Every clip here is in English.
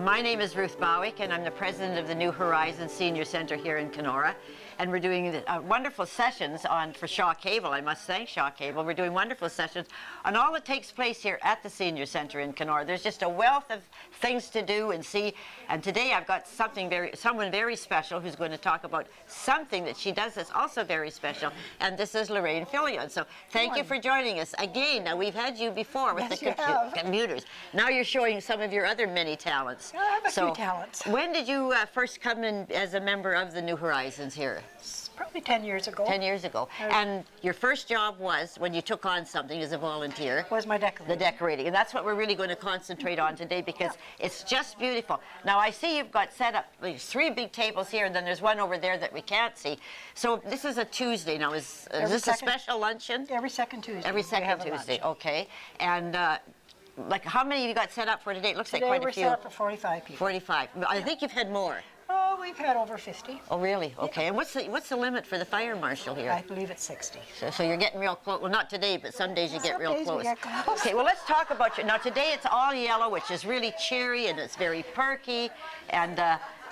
My name is Ruth Bowick, and I'm the president of the New Horizons Senior Center here in Kenora. And we're doing wonderful sessions for Shaw Cable. I must thank Shaw Cable. We're doing wonderful sessions on all that takes place here at the Senior Center in Kenora. There's just a wealth of things to do and see. And today I've got someone very special who's going to talk about something that she does that's also very special. And this is Lorraine Fillion. So thank you for joining us again. Now, we've had you before with the computers. Now you're showing some of your other many talents. I have a few talents. When did you first come in as a member of the New Horizons here? Probably 10 years ago. 10 years ago. And your first job was, when you took on something as a volunteer, was my decorating. The decorating. And that's what we're really going to concentrate on today, because it's just beautiful. Now, I see you've got set up three big tables here, and then there's one over there that we can't see. So this is a Tuesday. Now, is this a special luncheon? Every second Tuesday. Every second Tuesday, okay. And like, how many have you got set up for today? It looks like quite a few. Today we're set up for 45 people. 45. I think you've had more. Oh, we've had over 50. Oh, really? Okay. And what's the limit for the fire marshal here? I believe it's 60. So you're getting real close. Well, not today, but some days you get real close. We get close. Okay, well, let's talk about you. Now, today it's all yellow, which is really cheery, and it's very perky, and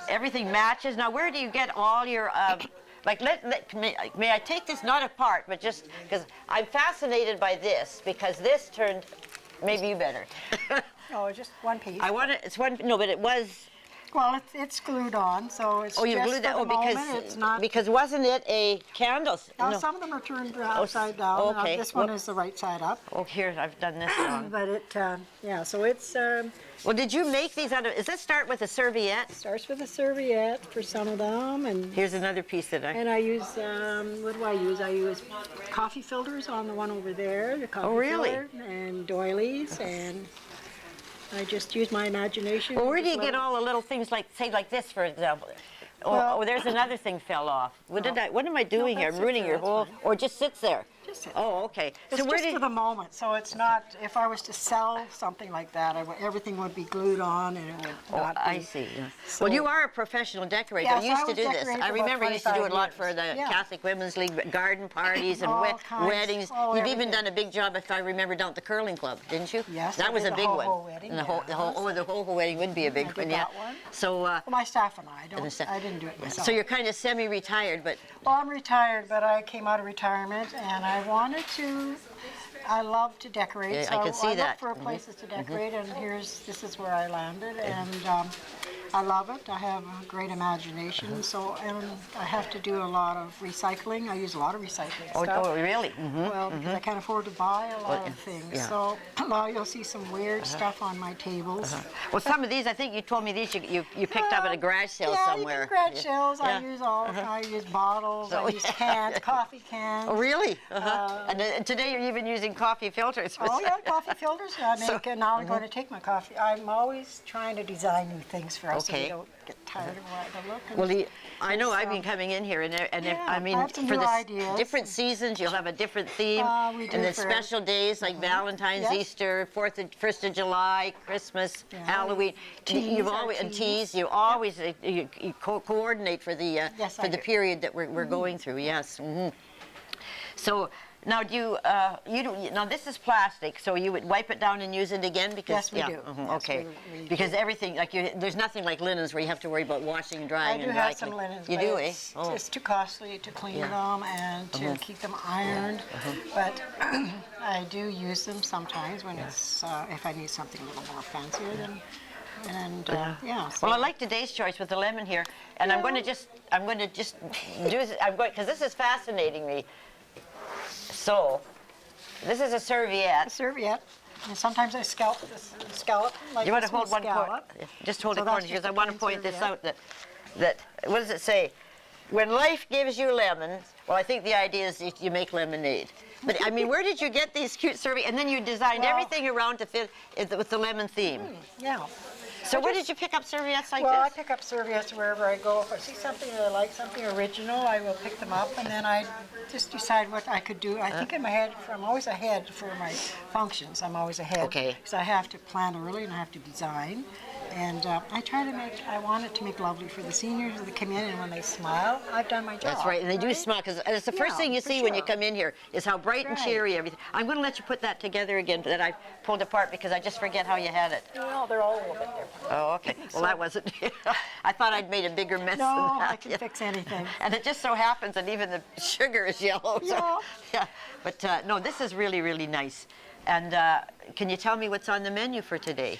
everything matches. Now, where do you get all your... may I take this not apart, but just because I'm fascinated by this, because this turned... Maybe you better. Oh, just one piece. I want it. It's one. No, but it was. Well, it's glued on, so it's you just glued that. for the moment, it's not. Because wasn't it a candle? No. Some of them are turned upside down. Okay. This one is the right side up. Oh, here I've done this wrong. But it, yeah. So it's. Well, did you make these out of? Does this start with a serviette? Starts with a serviette for some of them, and here's another piece that I. And I use what do I use? I use coffee filters on the one over there. The coffee filler, and doilies, and I just use my imagination. Well, where do you get all the little things like, say, like this, for example? Oh, there's another thing fell off. What am I doing here? I'm ruining your whole. Or just sits there. Just sits. Oh, okay. It's so just for the moment. So it's not. If I was to sell something like that, everything would be glued on, and it would not be. I see. So, well, you are a professional decorator. Yes, you used to do this. I remember you used to do it a lot for the Catholic Women's League garden parties and weddings. You've even done a big job, if I remember, down at the curling club, didn't you? Yes. That was a big one. Wedding, the whole wedding would be a big one. Yeah. So well, my staff and I didn't do it myself. So you're kind of semi-retired, but. Well, I'm retired, but I came out of retirement, and I wanted to. I love to decorate, yeah, so I can see that. look for places to decorate, and this is where I landed, and I love it. I have a great imagination, so and I have to do a lot of recycling. I use a lot of recycling stuff. Oh, really? Well, because I can't afford to buy a lot of things, so you'll see some weird stuff on my tables. Well, some of these, I think you told me these you picked up at a garage sale somewhere. Yeah, garage sales. I use I use bottles. I use cans, coffee cans. Oh, really? And today you're even using coffee filters. Oh yeah, coffee filters. I make, and now I'm going to take my coffee. I'm always trying to design new things for us, so we don't get tired of the look. Well, I know I've been coming in here, and I mean, for the different seasons, you'll have a different theme, and the special days like Valentine's, Easter, 1st of July, Christmas, Halloween. You've always teas. You always you coordinate for the period that we're going through. Yes. So. Now, now this is plastic, so you would wipe it down and use it again? Because, yes, we do. Okay. We because everything, like there's nothing like linens where you have to worry about washing and drying and drying. I do have some linens. You do, eh? It's too costly to clean them and to keep them ironed, but I do use them sometimes when it's, if I need something a little more fancier than. So. Well, I like today's choice with the lemon here, and I'm going to just do this. Because this is fascinating me. So, this is a serviette. A serviette. And sometimes I scallop like you want to hold one corner? Just hold it corner, because I want to point this out that, what does it say? When life gives you lemons, well, I think the idea is you make lemonade. But, I mean, where did you get these cute serviettes? And then you designed everything around to fit with the lemon theme. Yeah. So where did you pick up serviettes like this? Well, I pick up serviettes wherever I go. If I see something that I like, something original, I will pick them up, and then I just decide what I could do. I think in my head, I'm always ahead for my functions. I'm always ahead. Okay. Because I have to plan early and I have to design. And I want it to make lovely for the seniors that come in, and when they smile, I've done my job. That's right, and they do smile, because it's the first thing you see when you come in here is how bright and cheery everything. I'm going to let you put that together again that I pulled apart, because I just forget how you had it. Well, they're all a little bit different. Oh, okay. Well, that wasn't. I thought I'd made a bigger mess than that. No, I can fix anything. And it just so happens that even the sugar is yellow. So, Yeah. yeah. But no, this is really, really nice. And can you tell me what's on the menu for today?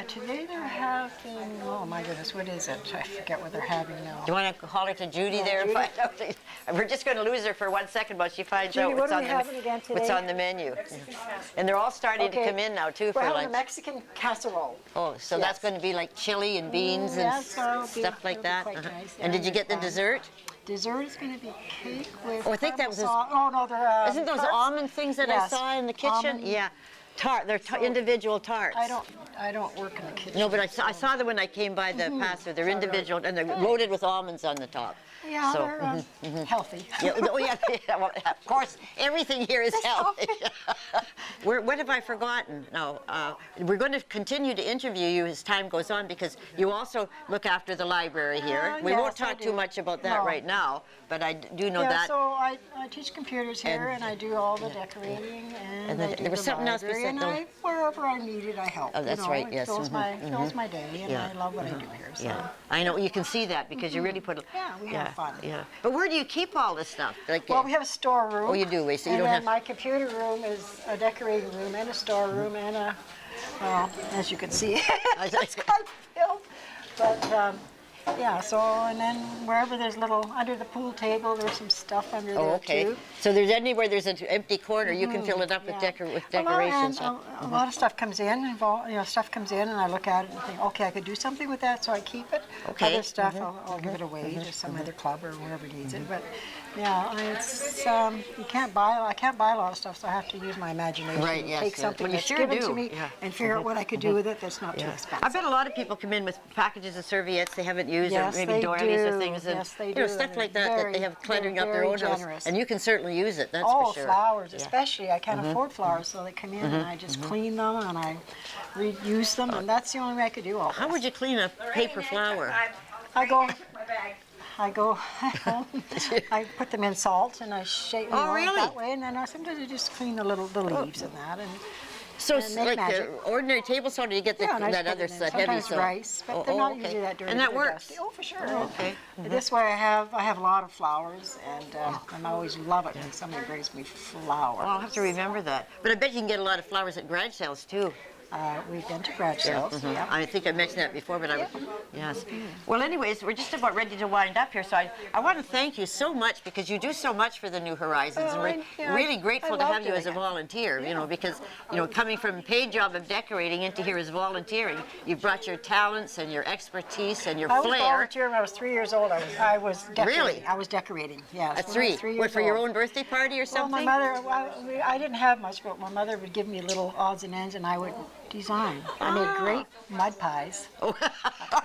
Today they're having, oh my goodness, what is it? I forget what they're having now. Do you want to holler to Judy there Judy? and find out? We're just going to lose her for 1 second while she finds Judy, out what are we having again what's today? on the menu. And they're all starting to come in now, too, We're for having lunch. a Mexican casserole. Oh, so that's going to be like chili and beans and Yes, that'll be- stuff like that? that'll be quite nice, And yeah, did you get the fun. dessert? Dessert is going to be cake with Oh, I think that was caramel sauce. Oh, no, they're... Isn't those tarts? almond things that I Yes, saw in the kitchen? almond. Yeah. They're individual tarts. I don't work in the kitchen. No, but I saw them when I came by the pasture. They're individual, and they're loaded with almonds on the top. Yeah, So, they're healthy. yeah, oh, yeah, yeah, well, of course, everything here is healthy. What have I forgotten? No, we're going to continue to interview you as time goes on, because you also look after the librry here. We won't yes, I talk too do. much about that No. right now, but I do know Yeah, that. so I teach computers here, And- and I do all the decorating, and then I do there was the something else library, beside and wherever I need it, I help. Oh, that's you know, right, it yes, fills my day, and Yeah. I love what I do here. So. Yeah, I know, you can see that, because you really put a... Yeah, we have fun. Yeah, but where do you keep all this stuff? Like, Well, we have a storeroom. Oh, you do, so you and don't then have... my computer room is a decorating room and a storeroom and a, well, as you can see, it's quite filled. But yeah, so and then wherever there's under the pool table, there's some stuff under Oh, there okay. too. So there's anywhere there's an empty corner, you can fill it up with, Yeah. decorations. A lot of stuff comes in, stuff comes in, and I look at it and think, okay, I could do something with that, so I keep it. Okay. Other stuff, I'll give it away to some other club or whoever needs it. But yeah, it's I can't buy a lot of stuff, so I have to use my imagination. Right, and yes, Take yes. something Well, you that's sure given do, to me yeah. and figure out what I could do with it that's not too Yeah. expensive. I bet a lot of people come in with packages of serviettes they haven't used, Yes, or maybe they doilies or do. things, and Yes, they you know, do. stuff like They're that that very- they have cluttering they're up their very own house, generous. and you can certainly use it. That's Oh, for sure. flowers, Yeah. especially. I can't afford flowers, so they come in and I just clean them and I reuse them, and that's the only way I could do all How this. would you clean a paper flower? I go home, I put them in salt and I shake them Oh, really? that way, and then sometimes I just clean the leaves and that. And So and make like magic. Ordinary table salt, or you get yeah, and I that just other put it in. heavy Sometimes salt? rice, but Oh, they're not okay. usually that dirty. And that they're works? dusty. Oh, for sure. Okay. This way I have a lot of flowers, and I always love it when somebody brings me flowers. Well, I'll have to remember that. But I bet you can get a lot of flowers at garage sales too. We've been to garage sales. Yeah. I think I mentioned that before, but yes. Well, anyways, we're just about ready to wind up here, so I want to thank you so much, because you do so much for the New Horizons, Oh, and we're really grateful to love have you as a doing it. volunteer, you know, because, you know, coming from a paid job of decorating into here as volunteering, you've brought your talents and your expertise and your I was flair. volunteer when I was 3 years old. I was decorating. Really? I was decorating. Yes. At when I three? was 3 years What, for your old. own birthday party or Well, something? I didn't have much, but my mother would give me little odds and ends, and I would design. I made great mud pies. Oh.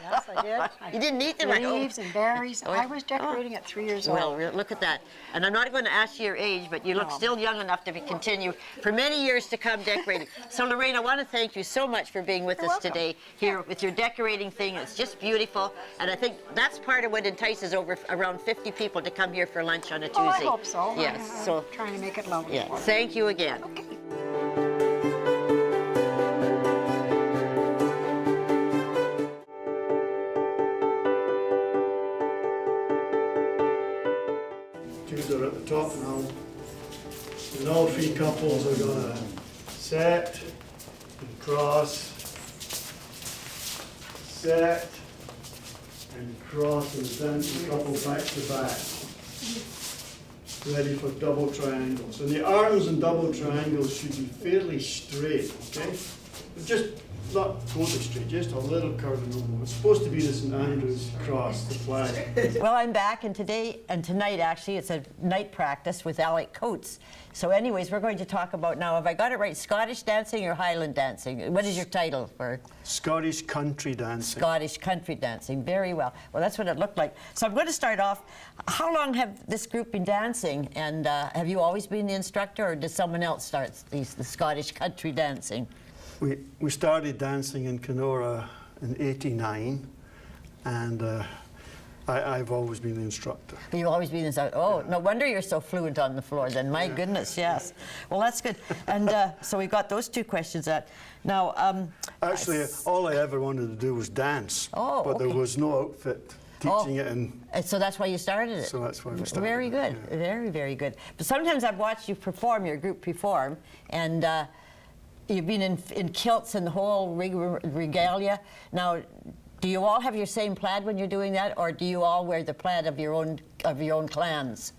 Yes, I did. You didn't eat them, I hope. Leaves and berries. Oh, I was decorating at 3 years Well, old. look at that. And I'm not going to ask you your age, but you look No. still young enough to continue for many years to come decorating. So, Lorraine, I want to thank you so much for being with You're us welcome. today here with your decorating thing. It's just beautiful. And I think that's part of what entices around 50 people to come here for lunch on a Tuesday. Oh, I hope so. Yes. I'm So, trying to make it lovely. yeah. for them. Thank you again. Two are at the top now. And all three couples are gonna set and cross, set and cross, and then the couple back to back. Ready for double triangles. And the arms and double triangles should be fairly straight, okay? But just not totally straight, just a little curve in them. It's supposed to be the St. Andrew's cross, the flag. Well, I'm back, and today and tonight, actually, it's a night practice with Alec Coates. So anyways, we're going to talk about now, have I got it right, Scottish dancing or Highland dancing? What is your title for Scottish country dancing. Scottish country dancing? Very well. Well, that's what it looked like. So I'm going to start off, how long have this group been dancing? And have you always been the instructor, or did someone else start the Scottish country dancing? We started dancing in Kenora in '89, and I've always been the instructor. You've always been inside. Oh, no wonder you're so fluent on the floor then. My goodness, yes. Well, that's good. And so we got those two questions out. Now, actually, all I ever wanted to do was dance. Oh, but there okay. was no outfit teaching it, and so that's why you started it. so that's why we started. Very good, Yeah. very, very good. But sometimes I've watched you perform, your group perform, and you've been in kilts and the whole regalia. Now, do you all have your same plaid when you're doing that, or do you all wear the plaid of your own clans?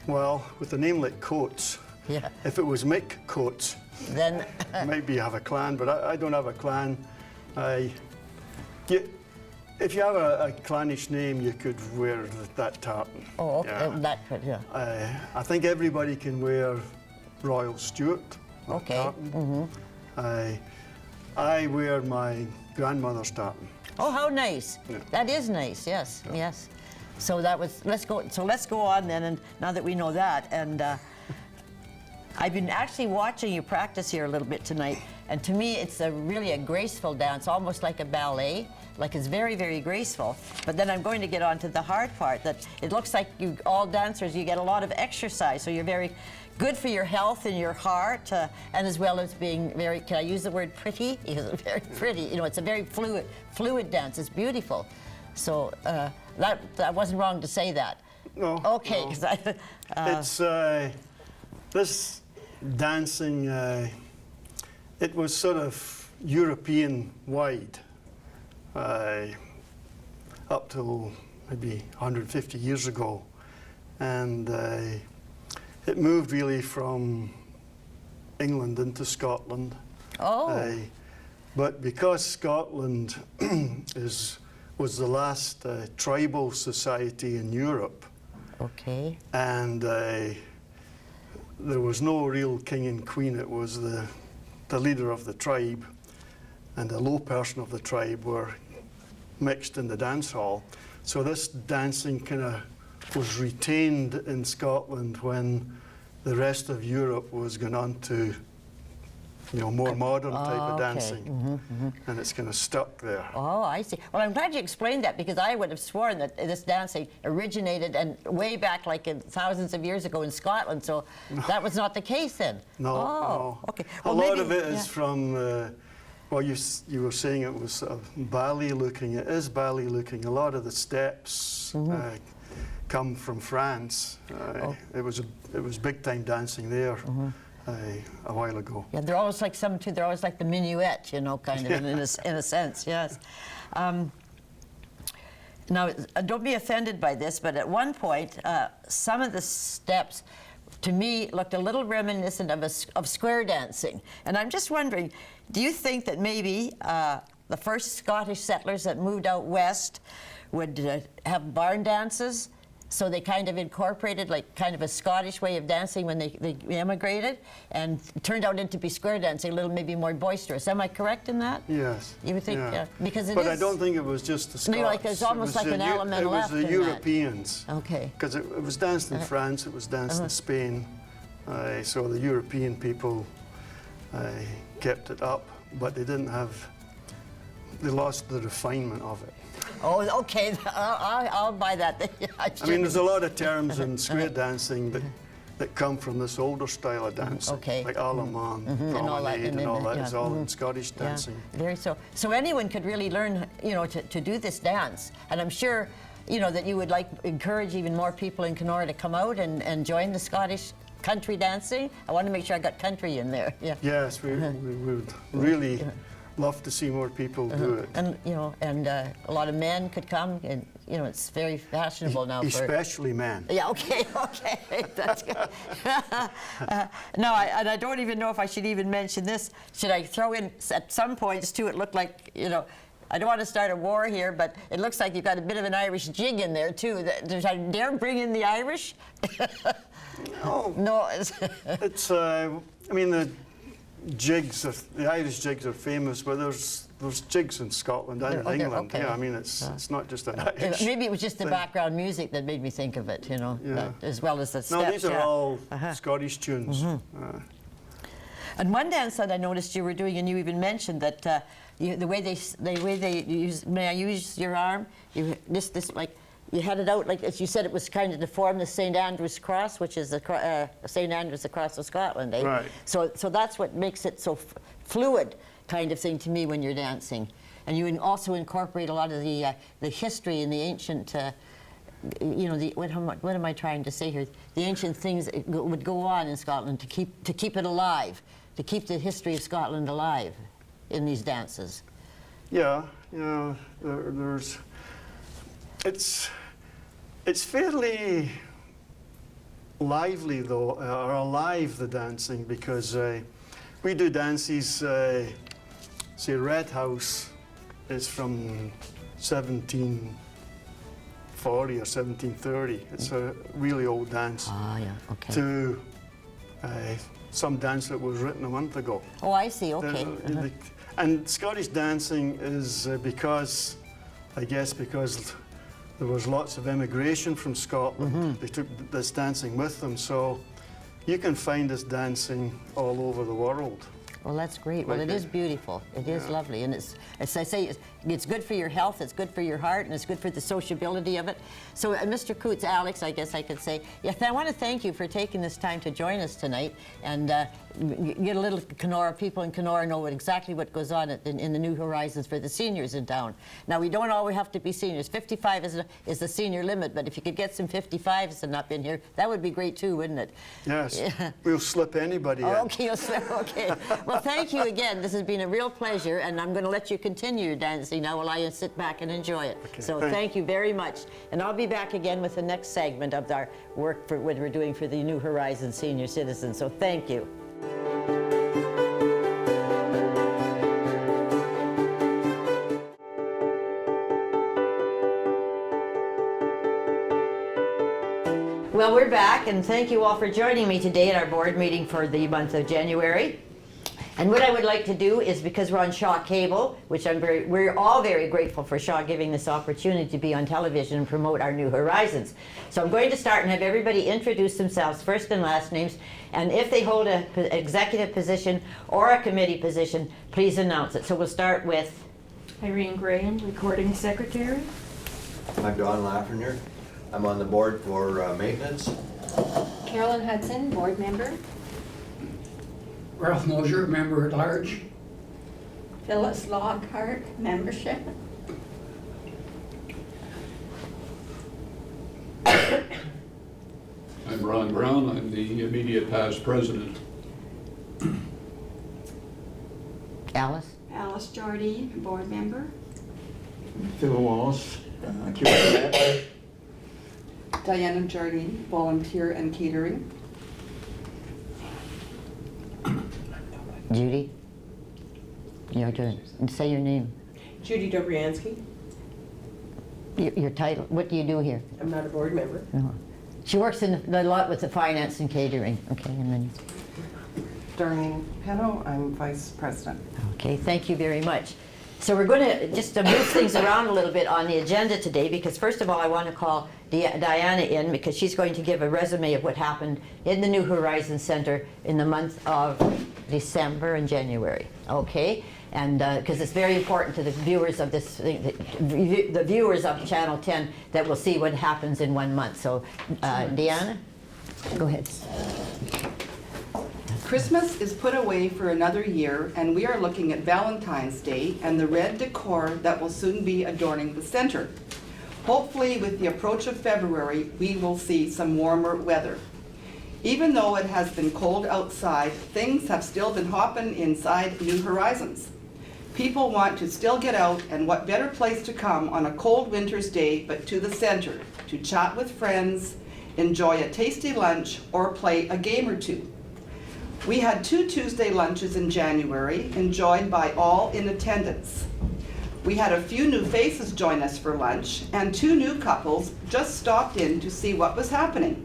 Well, with a name like Coates, Yeah. if it was Mick Coates, Then maybe have a clan, but I don't have a clan. If you have a clannish name, you could wear that tartan. oh, okay, Yeah. that could, yeah. I think everybody can wear Royal Stewart. or Okay. tartan. I wear my grandmother's tartan. Oh, how nice! Yeah. That is nice. Yes, yes. So that was. Let's go on then. And now that we know that, and I've been actually watching you practice here a little bit tonight, and to me, it's really a graceful dance, almost like a ballet. Like it's very, very graceful. But then I'm going to get on to the hard part. That it looks like you all dancers, you get a lot of exercise, so you're very good for your health and your heart, and as well as being very, can I use the word pretty? Because it's very pretty. You know, it's a very fluid dance. It's beautiful. So that wasn't wrong to say that. No. Okay. no. 'Cause It's this dancing. It was sort of European-wide up till maybe 150 years ago, and it moved really from England into Scotland. Oh. But because Scotland was the last tribal society in Europe, Okay. and there was no real king and queen. It was the leader of the tribe and a low person of the tribe were mixed in the dance hall. So this dancing kind of was retained in Scotland when the rest of Europe was going on to, you know, more modern type of okay. dancing, and it's kind of stuck there. Oh, I see. Well, I'm glad you explained that, because I would have sworn that this dancing originated and way back, like thousands of years ago in Scotland. So that was not the case then. No, Oh, no. okay. A Well, lot maybe- of it is yeah. from, well, you were saying it was sort of ballet looking. It is ballet looking. A lot of the steps come from France. It was big time dancing there a while ago. Yeah, they're always like they're always like the minuet, you know, kind of in a sense. Yes. Now, don't be offended by this, but at one point, some of the steps, to me, looked a little reminiscent of square dancing. And I'm just wondering, do you think that maybe the first Scottish settlers that moved out west would have barn dances? So they kind of incorporated like kind of a Scottish way of dancing when they emigrated, and it turned out into be square dancing, a little maybe more boisterous. Am I correct in that? Yes. You would think, yeah. because it but is. I don't think it was just the Scots. No, like it's almost like an element It was left the in that. Europeans. Okay. Because it was danced in France, it was danced in Spain. So the European people kept it up, but they didn't have, they lost the refinement of it. Oh, okay. I'll buy that. I mean, there's a lot of terms in square dancing that come from this older style of dancing. Okay. Like Allemand, and all that, promenade, and all that. yeah. It's all in Scottish dancing. Yeah, very so. So anyone could really learn, you know, to do this dance. And I'm sure, you know, that you would like encourage even more people in Kenora to come out and join the Scottish country dancing. I want to make sure I got country in there. Yeah. Yes, we would really love to see more people do it. And you know, and a lot of men could come, and you know, it's very fashionable now. Especially men. Yeah. Okay. Okay. That's good. No, I don't even know if I should even mention this. Should I throw in at some points too? It looked like, you know, I don't want to start a war here, but it looks like you've got a bit of an Irish jig in there too. Should I dare bring in the Irish? No. No. It's. I mean, the Irish jigs are famous, but there's jigs in Scotland and Oh, England. okay. Yeah, I mean, it's not just an Irish. Maybe it was just the thing. background music that made me think of it, you know, Yeah. as well as the steps. No, these are yeah. all Scottish tunes. And one dance that I noticed you were doing, and you even mentioned that the way they use, may I use your arm? You this like you had it out like, as you said, it was kind of to form the St. Andrew's cross, which is the St. Andrew's the cross of Scotland, eh? Right. So that's what makes it so fluid kind of thing to me when you're dancing, and you also incorporate a lot of the history and the ancient. You know, what am I trying to say here? The ancient things that would go on in Scotland to keep it alive, to keep the history of Scotland alive in these dances. Yeah, you know, there's it's fairly lively though, or alive, the dancing, because we do dances. Say Red House is from 1740 or 1730. It's a really old dance. Ah, yeah, okay. To some dance that was written a month ago. Oh, I see, okay. And Scottish dancing is because, I guess, because there was lots of immigration from Scotland. They took this dancing with them, so you can find this dancing all over the world. Well, that's great. Well, it is beautiful. It is lovely, and it's, as I say, it's good for your health, it's good for your heart, and it's good for the sociability of it. So, Mr. Coots, Alex, I guess I could say, yes, I want to thank you for taking this time to join us tonight and get a little Kenora. People in Kenora know exactly what goes on in the New Horizons for the seniors in town. Now, we don't always have to be seniors. 55 is the senior limit, but if you could get some 55s and up in here, that would be great too, wouldn't it? Yes, Yeah. We'll slip anybody in. Okay, okay. Well, thank you again. This has been a real pleasure, and I'm going to let you continue your dancing now while I sit back and enjoy it. Okay, so thanks. thank you very much. And I'll be back again with the next segment of our work for what we're doing for the New Horizons senior citizens. So thank you. Well, we're back, and thank you all for joining me today at our board meeting for the month of January. And what I would like to do is, because we're on Shaw Cable, which we're all very grateful for Shaw giving this opportunity to be on television and promote our New Horizons. So I'm going to start and have everybody introduce themselves, first and last names, and if they hold an executive position or a committee position, please announce it. So we'll start with Irene Graham, recording secretary. I'm Don Lafreniere. I'm on the board for maintenance. Carolyn Hudson, board member. Ralph Mosier, member at large. Phyllis Lockhart, membership. I'm Ron Brown. I'm the immediate past president. Alice. Alice Jardine, board member. Phil Wallace, curator. Diana Jardine, volunteer and catering. Judy. Your turn. And say your name. Judy Dobriansky. Your title. What do you do here? I'm not a board member. No. She works a lot with the finance and catering. Okay, and then. Darlene Peno, I'm vice president. Okay, thank you very much. So we're going to just move things around a little bit on the agenda today, because first of all I want to call Diana in, because she's going to give a resume of what happened in the New Horizons Center in the month of December and January. Okay, and because it's very important to the viewers of this thing, the viewers of Channel 10, that will see what happens in 1 month. So Diana, go ahead. Christmas is put away for another year, and we are looking at Valentine's Day and the red decor that will soon be adorning the center. Hopefully, with the approach of February, we will see some warmer weather. Even though it has been cold outside, things have still been hopping inside New Horizons. People want to still get out, and what better place to come on a cold winter's day but to the center, to chat with friends, enjoy a tasty lunch, or play a game or two. We had 2 Tuesday lunches in January, enjoyed by all in attendance. We had a few new faces join us for lunch, and 2 new couples just stopped in to see what was happening.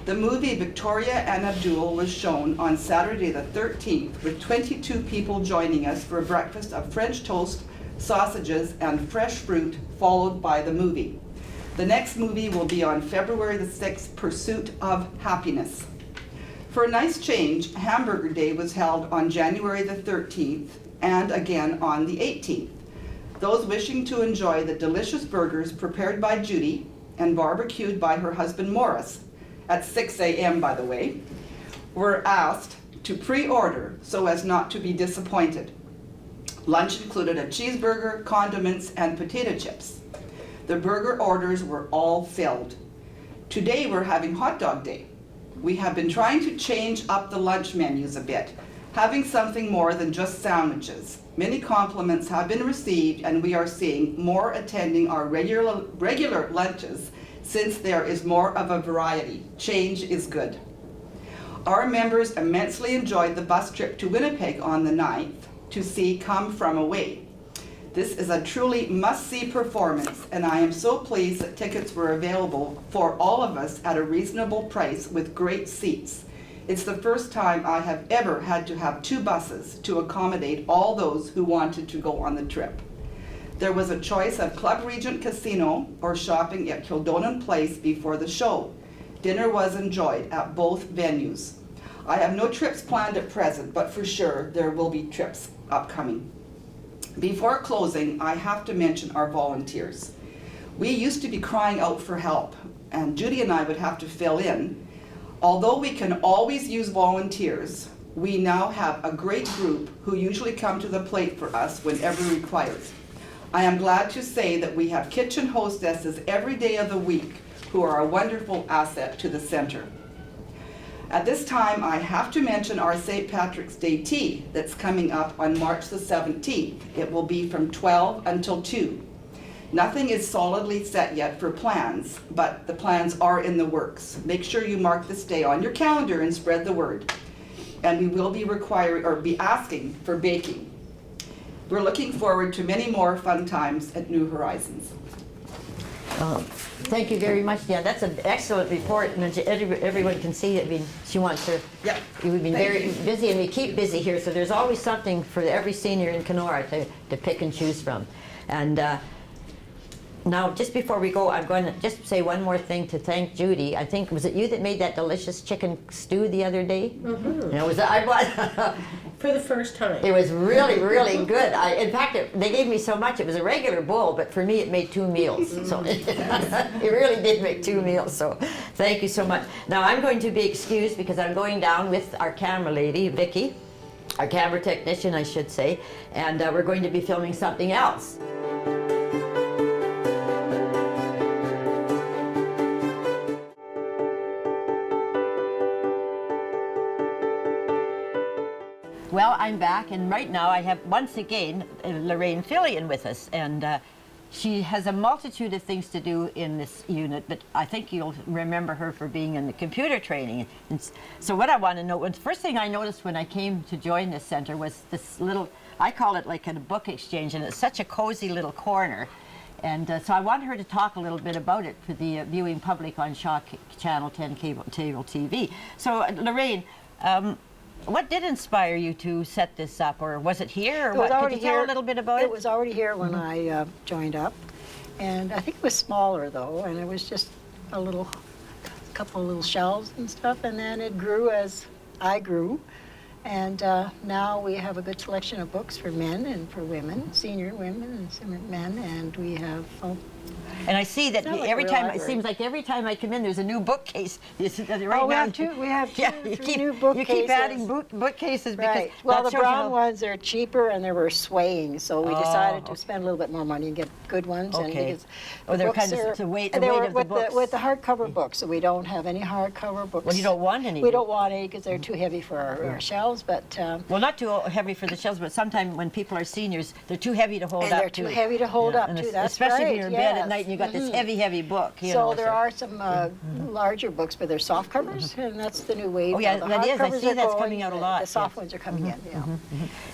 The movie Victoria and Abdul was shown on Saturday the 13th, with 22 people joining us for a breakfast of French toast, sausages, and fresh fruit, followed by the movie. The next movie will be on February the 6th, Pursuit of Happiness. For a nice change, Hamburger Day was held on January the 13th and again on the 18th. Those wishing to enjoy the delicious burgers prepared by Judy and barbecued by her husband Morris, at 6 a.m. by the way, were asked to pre-order so as not to be disappointed. Lunch included a cheeseburger, condiments, and potato chips. The burger orders were all filled. Today we're having hot dog day. We have been trying to change up the lunch menus a bit, having something more than just sandwiches. Many compliments have been received and we are seeing more attending our regular lunches since there is more of a variety. Change is good. Our members immensely enjoyed the bus trip to Winnipeg on the 9th to see Come From Away. This is a truly must-see performance, and I am so pleased that tickets were available for all of us at a reasonable price with great seats. It's the first time I have ever had to have 2 buses to accommodate all those who wanted to go on the trip. There was a choice of Club Regent Casino or shopping at Kildonan Place before the show. Dinner was enjoyed at both venues. I have no trips planned at present, but for sure there will be trips upcoming. Before closing, I have to mention our volunteers. We used to be crying out for help, and Judy and I would have to fill in. Although we can always use volunteers, we now have a great group who usually come to the plate for us whenever required. I am glad to say that we have kitchen hostesses every day of the week who are a wonderful asset to the center. At this time, I have to mention our St. Patrick's Day tea that's coming up on March the 17th. It will be from 12 until 2. Nothing is solidly set yet for plans, but the plans are in the works. Make sure you mark this day on your calendar and spread the word. And we will be asking for baking. We're looking forward to many more fun times at New Horizons. Thank you very much, Dan. That's an excellent report, and everyone can see it. I mean, she wants to. Yep. We've been very busy, and we keep busy here. So there's always something for every senior in Kenora to pick and choose from. And now, just before we go, I'm going to just say one more thing to thank Judy. I think, was it you that made that delicious chicken stew the other day? Mm-hmm. No, For the first time. It was really, really good. In fact, they gave me so much. It was a regular bowl, but for me, it made 2 meals. So it really did make 2 meals. So thank you so much. Now I'm going to be excused because I'm going down with our camera lady, Vicki, our camera technician, I should say, and we're going to be filming something else. Well, I'm back, and right now I have, once again, Lorraine Fillion with us, and she has a multitude of things to do in this unit, but I think you'll remember her for being in the computer training. And so what I want to know, the first thing I noticed when I came to join this center was this little, I call it like a book exchange, and it's such a cozy little corner. And so I want her to talk a little bit about it for the viewing public on Shaw Channel 10 cable TV. So Lorraine, what did inspire you to set this up, or was it here, or what? Could you tell a little bit about it? It was already here when I joined up, and I think it was smaller though, and it was just a couple of little shelves and stuff, and then it grew as I grew, and now we have a good selection of books for men and for women, senior women and senior men, and we have. And I see that like every a time, library. it seems like every time I come in, there's a new bookcase. Right Oh, we now, have two. We have two, yeah, three new bookcases. You keep adding bookcases Right. because Well, that the shows you brown how- ones are cheaper and they were swaying, so we decided to okay. spend a little bit more money and get good ones. And Okay. because Oh, they're books kind of are- the weight they were of the books. with the hardcover books, so we don't have any hardcover books. Well, you don't want any. We don't want any because they're too heavy for our shelves, but Well, not too heavy for the shelves, but sometimes when people are seniors, they're too heavy to hold and up. they're too heavy to hold up And too. That's especially right. when you're in bed at yes. night and you got this Mhm. heavy book. You So know, there are some larger books, but they're soft covers, and that's the new wave. Oh, yeah, now. The that is. I hardcovers see are that's going, coming out a lot, The soft yes. ones are coming in. Yeah.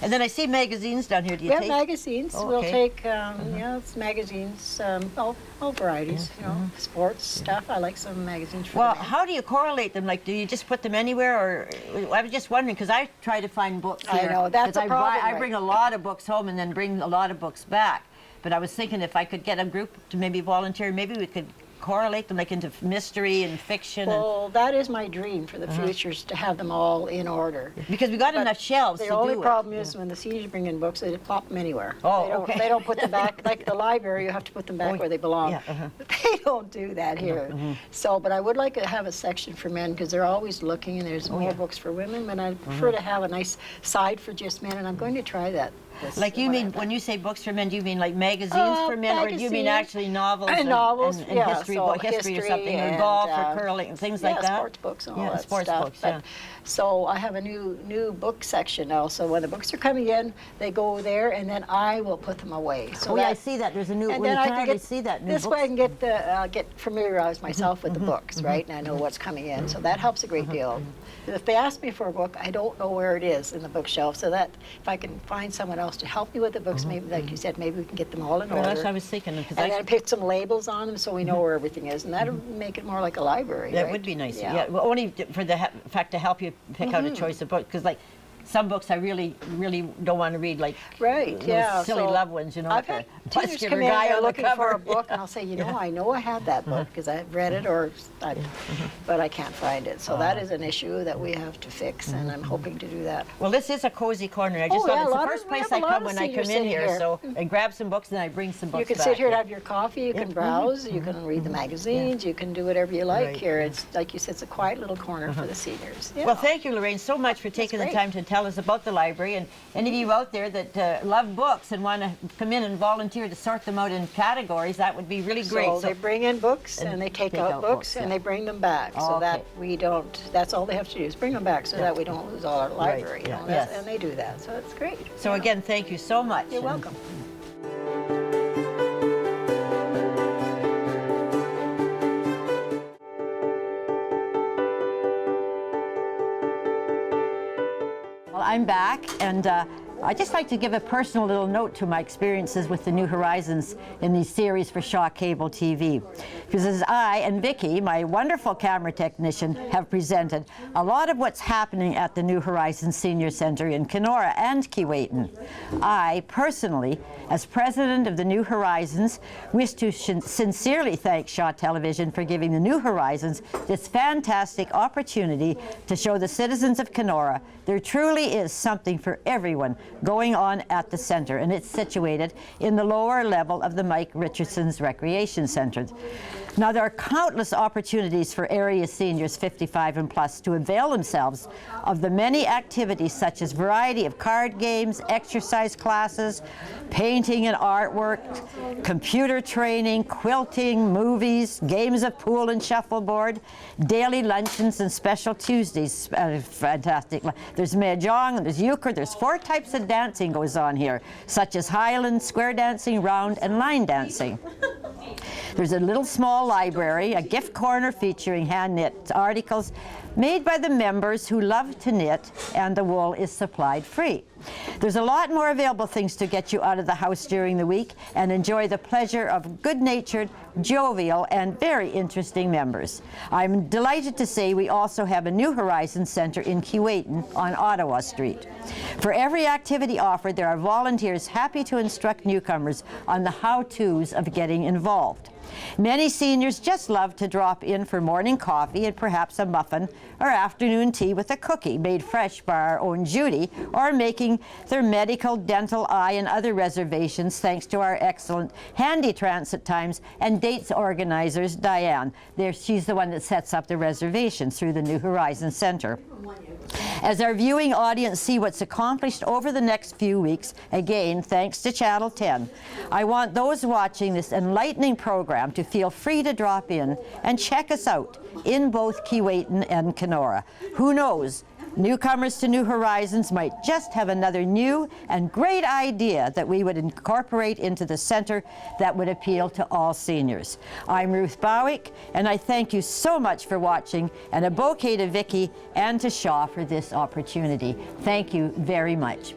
And then I see magazines down here. Do you We have take? magazines. Oh, We'll okay. take, yeah, it's magazines, all varieties, you know, sports stuff. I like some magazines for Well, the men. how do you correlate them? Like, do you just put them anywhere, or I was just wondering because I try to find books I here. know, that's 'cause a problem, I right? bring a lot of books home and then bring a lot of books back. But I was thinking if I could get a group to maybe volunteer, maybe we could correlate them like into mystery and fiction? Well, that is my dream for the future, is to have them all in order. Because we got But enough shelves to the only do problem it. is when the seniors bring in books, they plop them anywhere. Oh, they don't, okay. They don't put them back, like the library, you have to put them back where they belong. Yeah, But they don't do that here. So, but I would like to have a section for men, because they're always looking, and there's more books for women, but I prefer to have a nice side for just men, and I'm going to try that. Like you mean, when you say books for men, do you mean like magazines for men, or do you mean magazines. actually novels And novels, and yeah, history, so history or something, or and, golf or curling and things like that? sports books and all that sports stuff. books, But, so I have a new book section now. So when the books are coming in, they go there, and then I will put them away. So I see that. There's a new. and We then I can can hardly get, see that. New this books. way I can get familiarized myself with the books, right? And I know what's coming in. So that helps a great deal. If they ask me for a book, I don't know where it is in the bookshelf. So that if I can find someone else to help me with the books, maybe like you said, maybe we can get them all in Well, order. that's what I was thinking. Because And then put some labels on them so we know where everything is, and that'll make it more like a library. that right? would be nice. Yeah. Yeah. Well, only for the fact to help you pick out a choice of books, because like some books I really don't want to read, like Right, those yeah. silly so love ones, you know. I've with had the teenagers muscular come in, guy they're on the looking for cover. a book, and I'll say, you know, I know I have that book because I've read it, but I can't find it. So that is an issue that we have to fix, and I'm hoping to do that. Well, this is a cozy corner. I just Oh, thought yeah, it's a the lot first of- we place have I a lot come of when I come seniors in sitting here. here. So I grab some books and I bring some books You can back. sit here and have your coffee, you can browse, you can read the magazines, you can do whatever you like Right, here. It's, like you said, it's a quiet little corner for the seniors. Yeah. Well, thank you, Lorraine, so much for taking the great. time to tell us about the library. And any of you out there that love books and want to come in and volunteer to sort them out in categories, that would be really great. So they bring in books and they take out books and they bring them back, so that Okay. we don't, that's all they have to do is bring them back so that we don't lose all our library. You yeah, know, yes. And they do that, so it's great. So again, thank you so much. You're welcome. Well, I'm back, and I'd just like to give a personal little note to my experiences with the New Horizons in these series for Shaw Cable TV. Because as I and Vicki, my wonderful camera technician, have presented a lot of what's happening at the New Horizons Senior Center in Kenora and Keewatin. I personally, as president of the New Horizons, wish to sincerely thank Shaw Television for giving the New Horizons this fantastic opportunity to show the citizens of Kenora there truly is something for everyone going on at the center, and it's situated in the lower level of the Mike Richardson's Recreation Center. Now, there are countless opportunities for area seniors 55 and plus to avail themselves of the many activities such as variety of card games, exercise classes, painting and artwork, computer training, quilting, movies, games of pool and shuffleboard, daily luncheons and special Tuesdays. Fantastic. There's mahjong, there's euchre, there's 4 types of dancing goes on here, such as Highland, square dancing, round, and line dancing. There's a little small library, a gift corner featuring hand-knit articles made by the members who love to knit, and the wool is supplied free. There's a lot more available things to get you out of the house during the week and enjoy the pleasure of good-natured, jovial, and very interesting members. I'm delighted to say we also have a New Horizons Center in Keewatin on Ottawa Street. For every activity offered, there are volunteers happy to instruct newcomers on the how-tos of getting involved. Many seniors just love to drop in for morning coffee and perhaps a muffin, or afternoon tea with a cookie made fresh by our own Judy, or making their medical, dental, eye, and other reservations thanks to our excellent handy transit times and dates organizers, Diane. She's the one that sets up the reservations through the New Horizons Center. As our viewing audience see what's accomplished over the next few weeks, again, thanks to Channel 10, I want those watching this enlightening program to feel free to drop in and check us out in both Keewatin and Kenora. Who knows? Newcomers to New Horizons might just have another new and great idea that we would incorporate into the center that would appeal to all seniors. I'm Ruth Bowick, and I thank you so much for watching, and a bouquet to Vicki and to Shaw for this opportunity. Thank you very much.